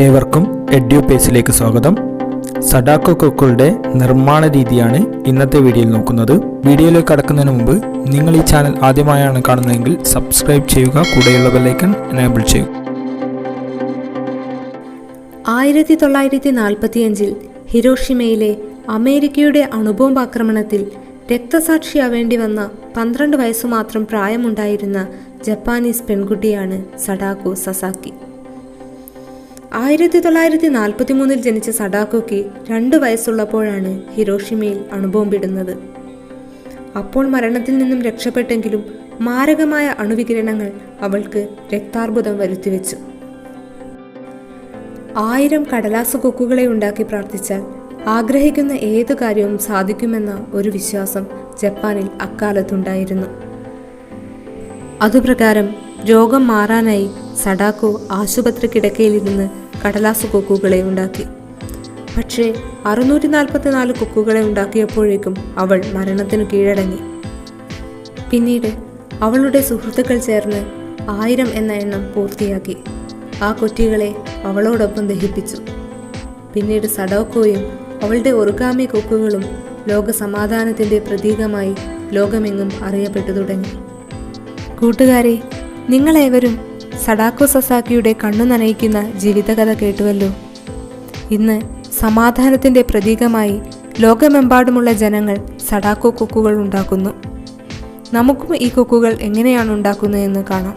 ഏവർക്കും എഡ്യൂപേസിലേക്ക് സ്വാഗതം. സഡാക്കോ കൊക്കുകളുടെ നിർമ്മാണ രീതിയാണ് ഇന്നത്തെ വീഡിയോയിൽ നോക്കുന്നത്. വീഡിയോയിലേക്ക് കടക്കുന്നതിന് മുമ്പ് നിങ്ങൾ ഈ ചാനൽ ആദ്യമായാണ് കാണുന്നതെങ്കിൽ സബ്സ്ക്രൈബ് ചെയ്യുക, കൂടെയുള്ള ബെല്ലൈക്കൺ എനേബിൾ ചെയ്യുക. 1945 ഹിരോഷിമയിലെ അമേരിക്കയുടെ അണുബോംബ് ആക്രമണത്തിൽ രക്തസാക്ഷിയാവേണ്ടി വന്ന 12 വയസ്സു മാത്രം പ്രായമുണ്ടായിരുന്ന ജപ്പാനീസ് പെൺകുട്ടിയാണ് സഡാക്കോ സസാക്കി. 1943 ജനിച്ച സഡാക്കോയ്ക്ക് 2 വയസ്സുള്ളപ്പോഴാണ് ഹിരോഷിമയിൽ അണുബോംബിടുന്നത്. അപ്പോൾ മരണത്തിൽ നിന്നും രക്ഷപ്പെട്ടെങ്കിലും മാരകമായ അണുവികിരണങ്ങൾ അവൾക്ക് രക്താർബുദം വരുത്തിവെച്ചു. 1000 കടലാസു കൊക്കുകളെ ഉണ്ടാക്കി പ്രാർത്ഥിച്ചാൽ ആഗ്രഹിക്കുന്ന ഏതു കാര്യവും സാധിക്കുമെന്ന ഒരു വിശ്വാസം ജപ്പാനിൽ അക്കാലത്തുണ്ടായിരുന്നു. അതുപ്രകാരം രോഗം മാറാനായി സഡാക്കോ ആശുപത്രി കിടക്കയിലിരുന്ന് കടലാസു കൊക്കുകളെ ഉണ്ടാക്കി. പക്ഷേ 644 കൊക്കുകളെ ഉണ്ടാക്കിയപ്പോഴേക്കും അവൾ മരണത്തിനു കീഴടങ്ങി. പിന്നീട് അവളുടെ സുഹൃത്തുക്കൾ ചേർന്ന് 1000 എന്ന എണ്ണം പൂർത്തിയാക്കി. ആ കൊറ്റികളെ അവളോടൊപ്പം ദഹിപ്പിച്ചു. പിന്നീട് സഡാക്കോയും അവളുടെ ഒറിഗാമി കൊക്കുകളും ലോക സമാധാനത്തിൻ്റെ പ്രതീകമായി ലോകമെങ്ങും അറിയപ്പെട്ടു തുടങ്ങി. കൂട്ടുകാരെ, നിങ്ങളേവരും സഡാക്കോ സസാക്കിയുടെ കണ്ണു നനയിക്കുന്ന ജീവിതകഥ കേട്ടുവല്ലോ. ഇന്ന് സമാധാനത്തിൻ്റെ പ്രതീകമായി ലോകമെമ്പാടുമുള്ള ജനങ്ങൾ സഡാക്കോ കൊക്കുകൾ ഉണ്ടാക്കുന്നു. നമുക്കും ഈ കൊക്കുകൾ എങ്ങനെയാണ് ഉണ്ടാക്കുന്നതെന്ന് കാണാം.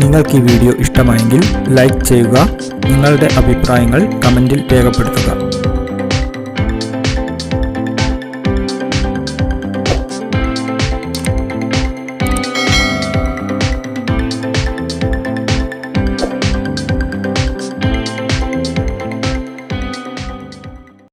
നിങ്ങൾക്ക് ഈ വീഡിയോ ഇഷ്ടമായെങ്കിൽ ലൈക്ക് ചെയ്യുക, നിങ്ങളുടെ അഭിപ്രായങ്ങൾ കമൻറ്റിൽ രേഖപ്പെടുത്തുക.